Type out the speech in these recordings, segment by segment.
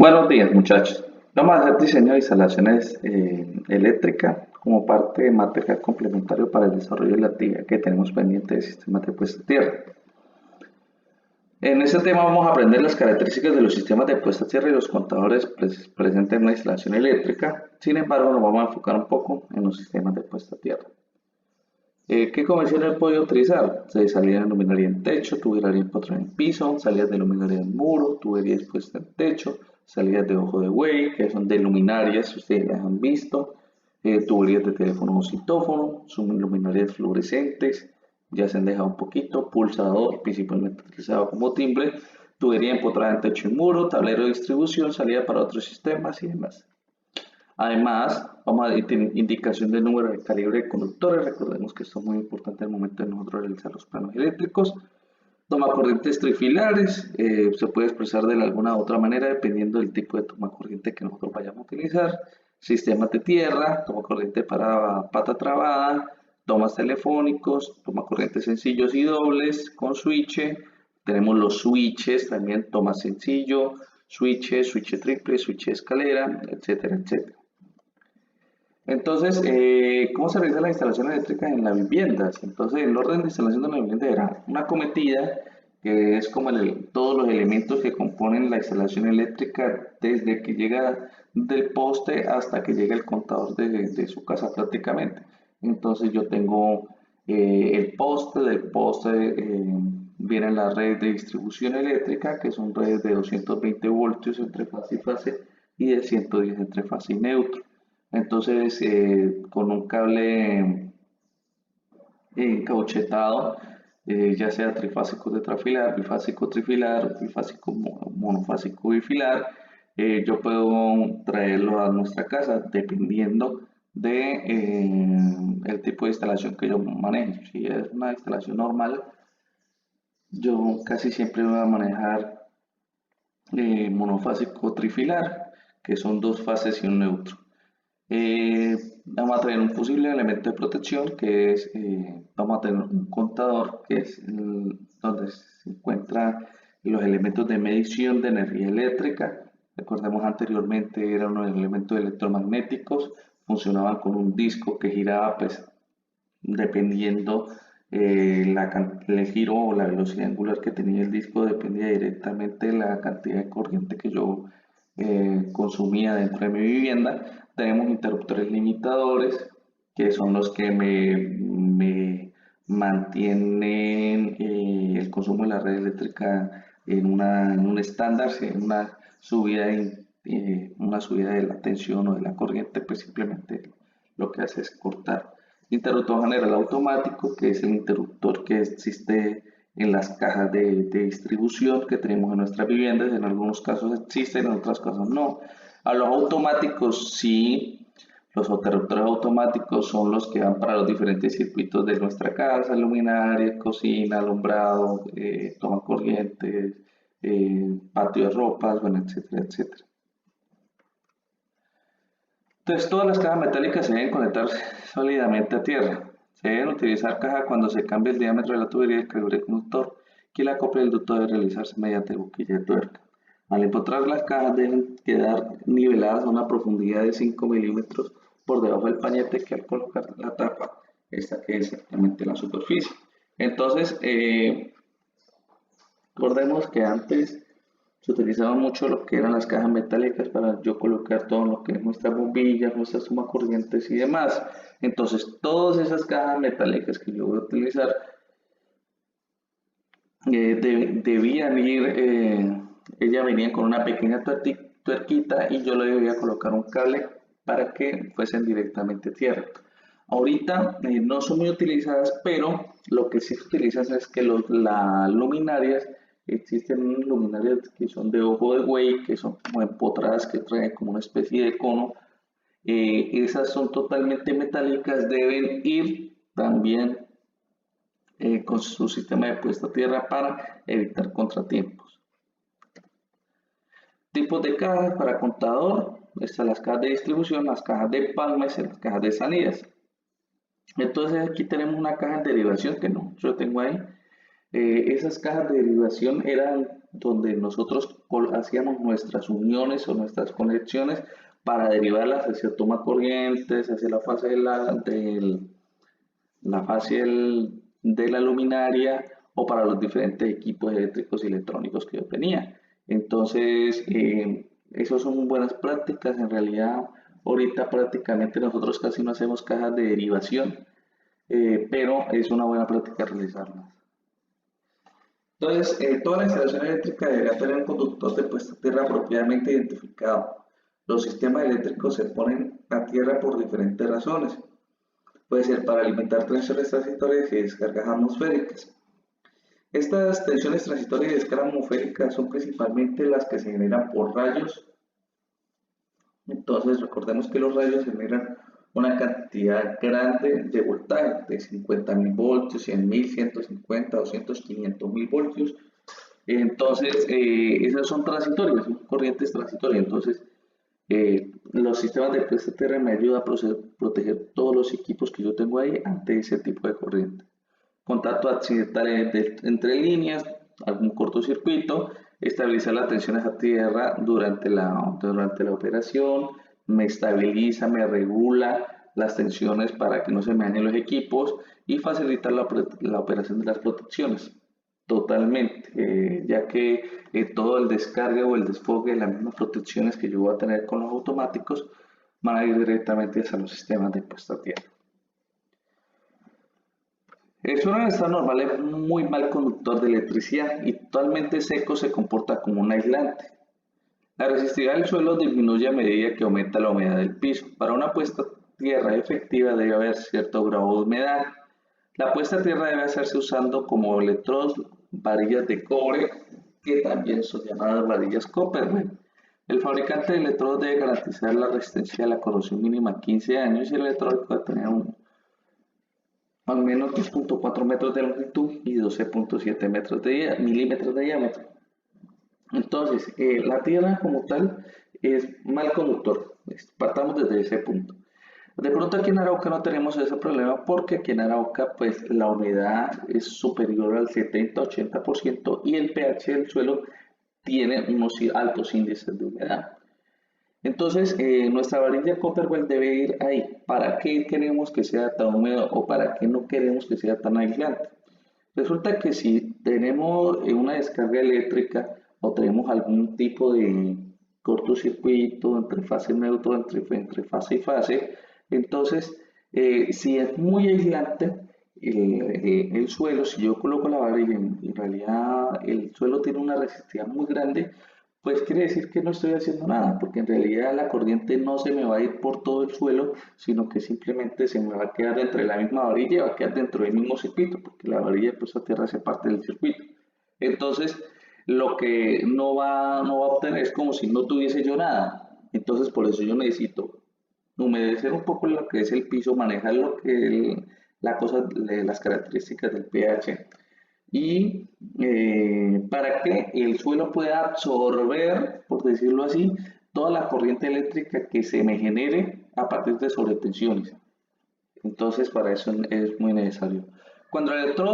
Buenos días, muchachos. Vamos a hacer diseño de instalaciones eléctricas como parte de material complementario para el desarrollo de la actividad que tenemos pendiente de sistemas de puesta a tierra. En este tema vamos a aprender las características de los sistemas de puesta a tierra y los contadores presentes en una instalación eléctrica. Sin embargo, nos vamos a enfocar un poco en los sistemas de puesta a tierra. ¿Qué convenciones he podido utilizar? Salida de luminaria en techo, tubería empotrada en piso, salidas de luminaria en muro, tubería expuesta en techo, salidas de ojo de buey, que son de luminarias, ustedes las han visto, tuberías de teléfono o citófono, son luminarias fluorescentes, ya se han dejado un poquito, pulsador, principalmente utilizado como timbre, tubería empotrada en techo y muro, tablero de distribución, salida para otros sistemas y demás. Además, vamos a tener indicación del número de calibre de conductores. Recordemos que esto es muy importante al momento de nosotros realizar los planos eléctricos. Toma corrientes trifilares, se puede expresar de alguna u otra manera dependiendo del tipo de toma corriente que nosotros vayamos a utilizar. Sistemas de tierra, toma corriente para pata trabada, tomas telefónicos, toma corrientes sencillos y dobles con switch. Tenemos los switches, también toma sencillo, switch triple, switch escalera, etcétera, etcétera. Entonces, ¿cómo se realiza la instalación eléctrica en las viviendas? Entonces, el orden de instalación de la vivienda era una cometida, que es como todos los elementos que componen la instalación eléctrica desde que llega del poste hasta que llega el contador de su casa prácticamente. Entonces, yo tengo el poste, del poste viene la red de distribución eléctrica, que son redes de 220 voltios entre fase y fase y de 110 entre fase y neutro. Entonces, con un cable encauchetado, ya sea trifásico tetrafilar, bifásico trifilar, bifásico monofásico bifilar, yo puedo traerlo a nuestra casa dependiendo de el tipo de instalación que yo maneje. Si es una instalación normal, yo casi siempre voy a manejar monofásico trifilar, que son dos fases y un neutro. Vamos a tener un posible elemento de protección que es, vamos a tener un contador que es donde se encuentran los elementos de medición de energía eléctrica. Recordemos anteriormente eran unos elementos electromagnéticos, funcionaban con un disco que giraba pues dependiendo el giro o la velocidad angular que tenía el disco dependía directamente de la cantidad de corriente que yo consumía dentro de mi vivienda. Tenemos interruptores limitadores, que son los que me mantienen el consumo de la red eléctrica en un estándar. Si hay una subida de la tensión o de la corriente, pues simplemente lo que hace es cortar. Interruptor general automático, que es el interruptor que existe en las cajas de distribución que tenemos en nuestras viviendas. En algunos casos existen, en otros casos no. A los automáticos sí, los interruptores automáticos son los que van para los diferentes circuitos de nuestra casa: luminaria, cocina, alumbrado, toma corrientes, patio de ropas, bueno, etcétera, etcétera. Entonces, todas las cajas metálicas se deben conectar sólidamente a tierra. Se deben utilizar caja cuando se cambie el diámetro de la tubería y el calibre del conductor, que la copia del ducto debe realizarse mediante boquilla de tuerca. Al empotrar las cajas deben quedar niveladas a una profundidad de 5 milímetros por debajo del pañete, que al colocar la tapa, esta quede exactamente en la superficie. Entonces, recordemos que antes se utilizaba mucho lo que eran las cajas metálicas para yo colocar todo lo que es nuestras bombillas, nuestras tomacorrientes y demás. Entonces, todas esas cajas metálicas que yo voy a utilizar debían ir, ellas venían con una pequeña tuerquita y yo le debía colocar un cable para que fuesen directamente a tierra. Ahorita no son muy utilizadas, pero lo que sí se utiliza es que las luminarias, existen luminarias que son de ojo de buey, que son como empotradas, que traen como una especie de cono. Esas son totalmente metálicas, deben ir también con su sistema de puesta a tierra para evitar contratiempos. Tipos de cajas para contador: están las cajas de distribución, las cajas de palmas y las cajas de salidas. Entonces aquí tenemos una caja de derivación que no, yo tengo ahí. Esas cajas de derivación eran donde nosotros hacíamos nuestras uniones o nuestras conexiones para derivarlas hacia toma corrientes, hacia la fase la fase de la luminaria o para los diferentes equipos eléctricos y electrónicos que yo tenía. Entonces, esas son buenas prácticas. En realidad, ahorita prácticamente nosotros casi no hacemos cajas de derivación, pero es una buena práctica realizarlas. Entonces, toda la instalación eléctrica debería tener un conductor de puesta a tierra apropiadamente identificado. Los sistemas eléctricos se ponen a tierra por diferentes razones. Puede ser para alimentar tensiones transitorias y descargas atmosféricas. Estas tensiones transitorias y descargas atmosféricas son principalmente las que se generan por rayos. Entonces, recordemos que los rayos generan una cantidad grande de voltaje, de 50.000 voltios, 100.000, 150, 200, 500.000 voltios. Entonces, esas son transitorias, son corrientes transitorias. Entonces, los sistemas de puesta a tierra me ayudan a proteger todos los equipos que yo tengo ahí ante ese tipo de corriente. Contacto accidental entre líneas, algún cortocircuito, estabilizar las tensiones a tierra durante la operación, me estabiliza, me regula las tensiones para que no se me dañen los equipos y facilitar la operación de las protecciones. Totalmente, ya que todo el descargue o el desfogue de las mismas protecciones que yo voy a tener con los automáticos van a ir directamente hacia los sistemas de puesta a tierra. El suelo en estado normal es muy mal conductor de electricidad y totalmente seco se comporta como un aislante. La resistividad del suelo disminuye a medida que aumenta la humedad del piso. Para una puesta a tierra efectiva debe haber cierto grado de humedad. La puesta a tierra debe hacerse usando como electrodos varillas de cobre, que también son llamadas varillas Copperwell. El fabricante de electrodos debe garantizar la resistencia a la corrosión mínima 15 años y el electrodo debe tener al menos 2.4 metros de longitud y 12.7 milímetros de diámetro. Entonces, la tierra como tal es mal conductor. Partamos desde ese punto. De pronto aquí en Arauca no tenemos ese problema porque aquí en Arauca pues la humedad es superior al 70-80% y el pH del suelo tiene unos altos índices de humedad. Entonces, nuestra varilla Copperwell debe ir ahí. ¿Para qué queremos que sea tan húmedo o para qué no queremos que sea tan aislante? Resulta que si tenemos una descarga eléctrica o tenemos algún tipo de cortocircuito entre fase neutro, entre fase y fase, entonces, si es muy aislante el suelo, si yo coloco la varilla, en realidad el suelo tiene una resistividad muy grande, pues quiere decir que no estoy haciendo nada, porque en realidad la corriente no se me va a ir por todo el suelo, sino que simplemente se me va a quedar entre la misma varilla y va a quedar dentro del mismo circuito, porque la varilla pues a tierra hace parte del circuito. Entonces, lo que no va a obtener es como si no tuviese yo nada. Entonces, por eso yo necesito humedecer un poco lo que es el piso, manejar lo que las características del pH y para que el suelo pueda absorber, por decirlo así, toda la corriente eléctrica que se me genere a partir de sobretensiones. Entonces, para eso es muy necesario. Cuando el electrodo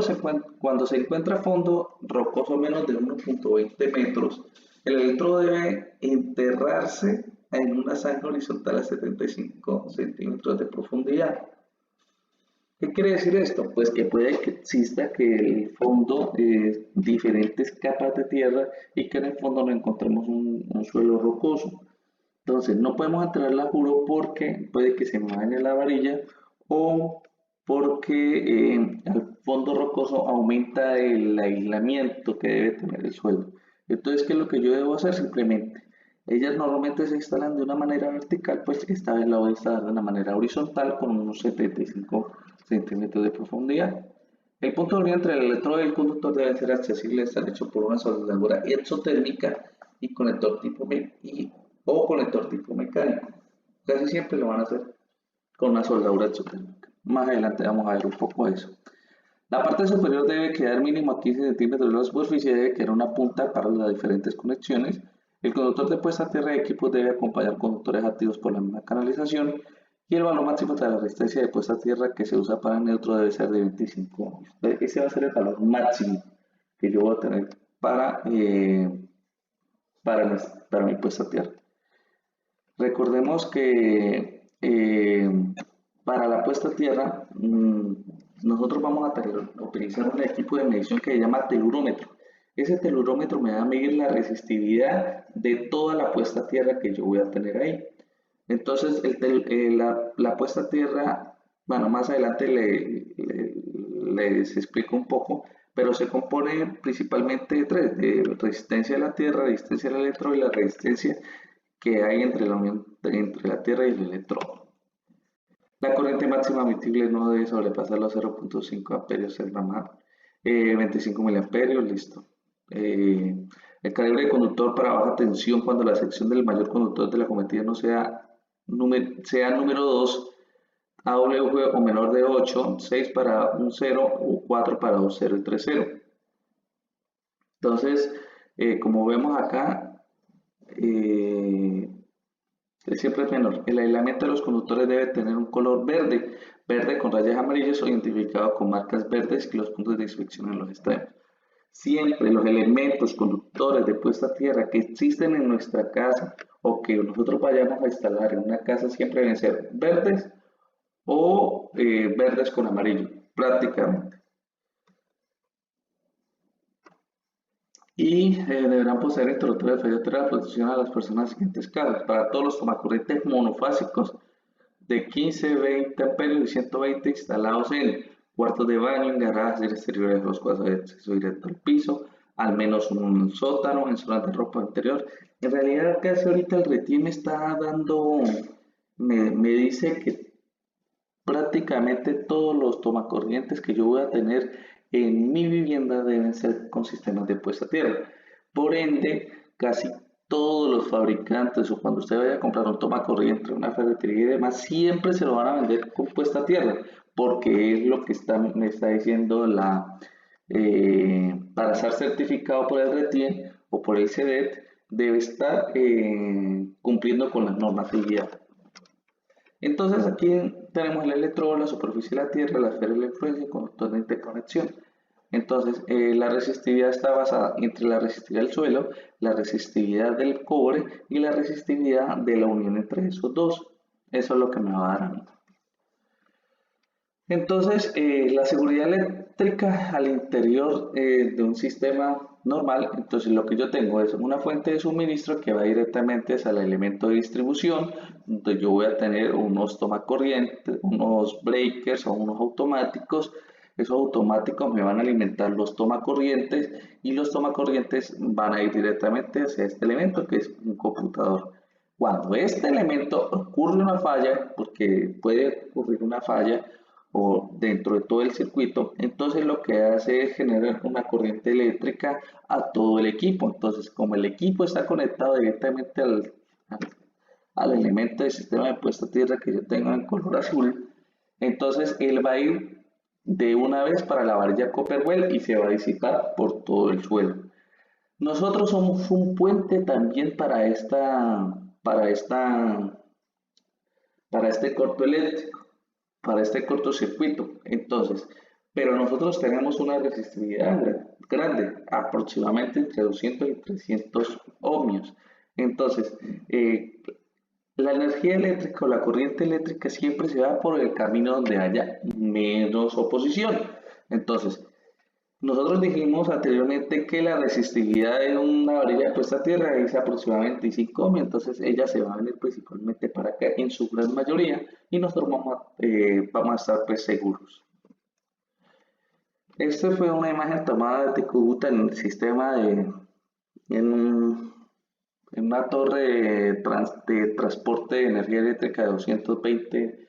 cuando se encuentra a fondo rocoso menos de 1.20 metros, el electrodo debe enterrarse en una zanja horizontal a 75 centímetros de profundidad. ¿Qué quiere decir esto? Pues que puede que exista que el fondo diferentes capas de tierra y que en el fondo no encontremos un suelo rocoso. Entonces no podemos enterrarla a juro porque puede que se me dañe la varilla o porque al fondo rocoso aumenta el aislamiento que debe tener el suelo. Entonces, ¿qué es lo que yo debo hacer? Simplemente, ellas normalmente se instalan de una manera vertical, pues esta vez la voy a instalar de una manera horizontal con unos 75 centímetros de profundidad. El punto de unión entre el electrodo y el conductor debe ser accesible, estar hecho por una soldadura exotérmica y conector o conector tipo mecánico. Casi siempre lo van a hacer con una soldadura exotérmica. Más adelante vamos a ver un poco de eso. La parte superior debe quedar mínimo a 15 centímetros de la superficie, debe quedar una punta para las diferentes conexiones. El conductor de puesta a tierra de equipos debe acompañar conductores activos por la misma canalización y el valor máximo de la resistencia de puesta a tierra que se usa para el neutro debe ser de 25 ohms. Ese va a ser el valor máximo que yo voy a tener para, para mi puesta a tierra. Recordemos que para la puesta a tierra nosotros vamos a utilizar un equipo de medición que se llama telurómetro. Ese telurómetro me va a medir la resistividad de toda la puesta a tierra que yo voy a tener ahí. Entonces, la puesta a tierra, bueno, más adelante les explico un poco, pero se compone principalmente de tres: de resistencia de la tierra, resistencia del electrodo y la resistencia que hay entre la tierra y el electrodo. La corriente máxima admitible no debe sobrepasar los 0.5 amperios el ramal, 25 miliamperios, listo. El calibre de conductor para baja tensión cuando la sección del mayor conductor de la cometida no sea número 2, AW o menor de 8, 6 para un 0 o 4 para un 0 y 3 0. Entonces, como vemos acá, siempre es menor. El aislamiento de los conductores debe tener un color verde, verde con rayas amarillas o identificado con marcas verdes y los puntos de inspección en los extremos. Siempre los elementos conductores de puesta a tierra que existen en nuestra casa o que nosotros vayamos a instalar en una casa siempre deben ser verdes o verdes con amarillo, prácticamente. Y deberán poseer interruptores de falla de protección a las personas siguientes casos. Para todos los tomacorrientes monofásicos de 15, 20 amperios y 120 instalados en cuartos de baño, en garajes exteriores, los cuales hay acceso directo al piso, al menos un sótano, en zonas de ropa interior. En realidad, casi ahorita el RETIE me está dando, me dice que prácticamente todos los tomacorrientes que yo voy a tener en mi vivienda deben ser con sistemas de puesta a tierra. Por ende, casi todos los fabricantes o cuando usted vaya a comprar un tomacorriente, una ferretería y demás, siempre se lo van a vender con puesta a tierra, porque es lo que me está diciendo para ser certificado por el RETIE o por el CEDET, debe estar cumpliendo con la normatividad. Entonces aquí tenemos el electrodo, la superficie de la Tierra, la esfera de la influencia y conductor de interconexión. Entonces la resistividad está basada entre la resistividad del suelo, la resistividad del cobre y la resistividad de la unión entre esos dos. Eso es lo que me va a dar a mí. Entonces, la seguridad eléctrica al interior de un sistema normal, entonces lo que yo tengo es una fuente de suministro que va directamente hacia el elemento de distribución, donde yo voy a tener unos tomacorrientes, unos breakers o unos automáticos. Esos automáticos me van a alimentar los tomacorrientes y los tomacorrientes van a ir directamente hacia este elemento que es un computador. Cuando este elemento ocurre una falla, porque puede ocurrir una falla, o dentro de todo el circuito, entonces lo que hace es generar una corriente eléctrica a todo el equipo. Entonces, como el equipo está conectado directamente al elemento del sistema de puesta a tierra que yo tengo en color azul, entonces él va a ir de una vez para la varilla Copperwell y se va a disipar por todo el suelo. Nosotros somos un puente también para este corto eléctrico, para este cortocircuito. Entonces, pero nosotros tenemos una resistividad grande, aproximadamente entre 200 y 300 ohmios. Entonces, la energía eléctrica o la corriente eléctrica siempre se va por el camino donde haya menos oposición. Entonces, nosotros dijimos anteriormente que la resistividad de una varilla de puesta a tierra es aproximadamente 5 ohmios, entonces ella se va a venir principalmente para acá en su gran mayoría y nosotros vamos a estar pues seguros. Esta fue una imagen tomada de Cúcuta en el sistema en una torre de transporte de energía eléctrica de 220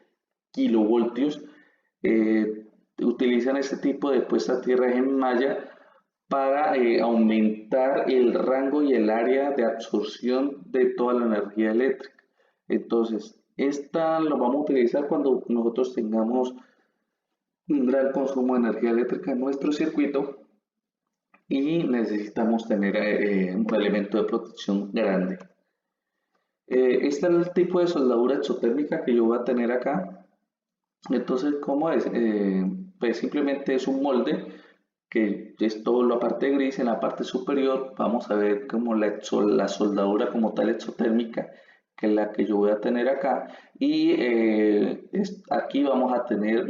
kilovoltios. Utilizan este tipo de puesta a tierra en malla para aumentar el rango y el área de absorción de toda la energía eléctrica. Entonces, esta lo vamos a utilizar cuando nosotros tengamos un gran consumo de energía eléctrica en nuestro circuito y necesitamos tener un elemento de protección grande. Este es el tipo de soldadura exotérmica que yo voy a tener acá. Entonces, ¿cómo es? Pues simplemente es un molde que es todo la parte gris. En la parte superior vamos a ver como la soldadura como tal exotérmica, que es la que yo voy a tener acá. Y aquí vamos a tener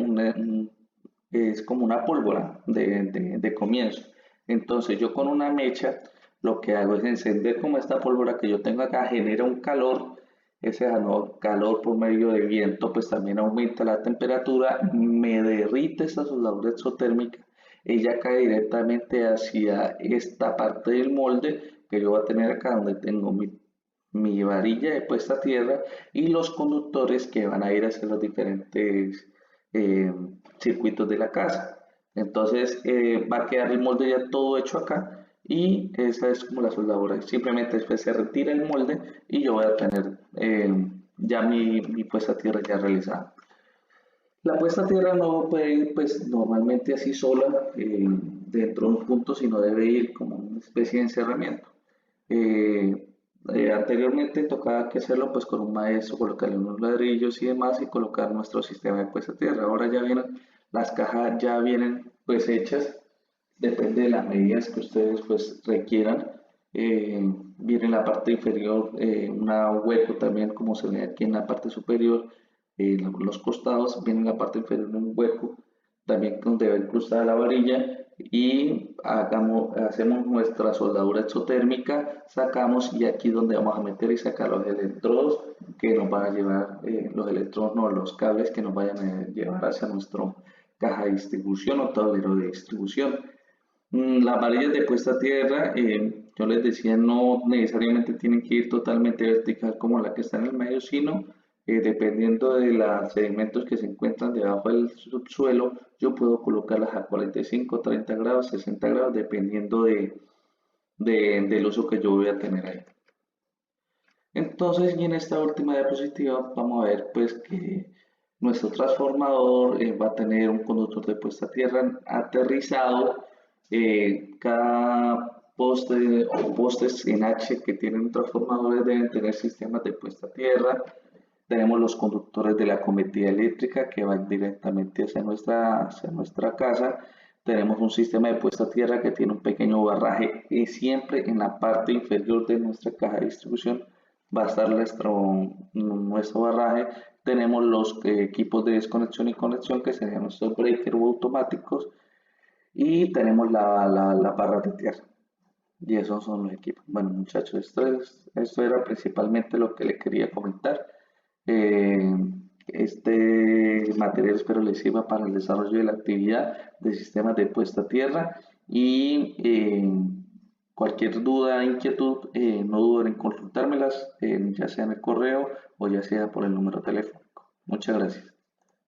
es como una pólvora de comienzo. Entonces yo con una mecha lo que hago es encender como esta pólvora que yo tengo acá, genera un calor. Ese calor por medio de viento pues también aumenta la temperatura, me derrite esta soldadura exotérmica, ella cae directamente hacia esta parte del molde que yo voy a tener acá donde tengo mi varilla de puesta a tierra y los conductores que van a ir hacia los diferentes eh, circuitos de la casa. Entonces va a quedar el molde ya todo hecho acá y esa es como la soldadura. Simplemente después se retira el molde y yo voy a tener ya mi puesta a tierra ya realizada. La puesta a tierra no puede ir pues normalmente así sola dentro de un punto, sino debe ir como una especie de encerramiento. Eh, Anteriormente tocaba que hacerlo pues con un maestro, colocarle unos ladrillos y demás y colocar nuestro sistema de puesta a tierra. Ahora ya vienen, las cajas ya vienen pues hechas, depende de las medidas que ustedes pues requieran. Viene en la parte inferior un hueco también como se ve aquí en la parte superior, los costados, viene en la parte inferior un hueco también donde va incrustada la varilla y hacemos nuestra soldadura exotérmica, sacamos y aquí donde vamos a meter y sacar los electrodos que nos van a llevar, los electrodos no, los cables que nos vayan a llevar hacia nuestro caja de distribución o tablero de distribución. Las varillas de puesta a tierra, yo les decía, no necesariamente tienen que ir totalmente vertical como la que está en el medio, sino dependiendo de los sedimentos que se encuentran debajo del subsuelo, yo puedo colocarlas a 45, 30 grados, 60 grados, dependiendo del uso que yo voy a tener ahí. Entonces, y en esta última diapositiva vamos a ver pues que nuestro transformador va a tener un conductor de puesta a tierra aterrizado. Cada poste o postes en H que tienen transformadores deben tener sistemas de puesta a tierra. Tenemos los conductores de la cometida eléctrica que van directamente hacia nuestra casa. Tenemos un sistema de puesta a tierra que tiene un pequeño barraje y siempre en la parte inferior de nuestra caja de distribución va a estar nuestro barraje. Tenemos los equipos de desconexión y conexión que serían nuestros breakers automáticos y tenemos la barra de tierra. Y esos son los equipos. Bueno, muchachos, esto era principalmente lo que le quería comentar. Eh, este material espero les sirva para el desarrollo de la actividad de sistemas de puesta a tierra y cualquier duda, inquietud, no duden en consultármelas, ya sea en el correo o ya sea por el número telefónico. Muchas gracias.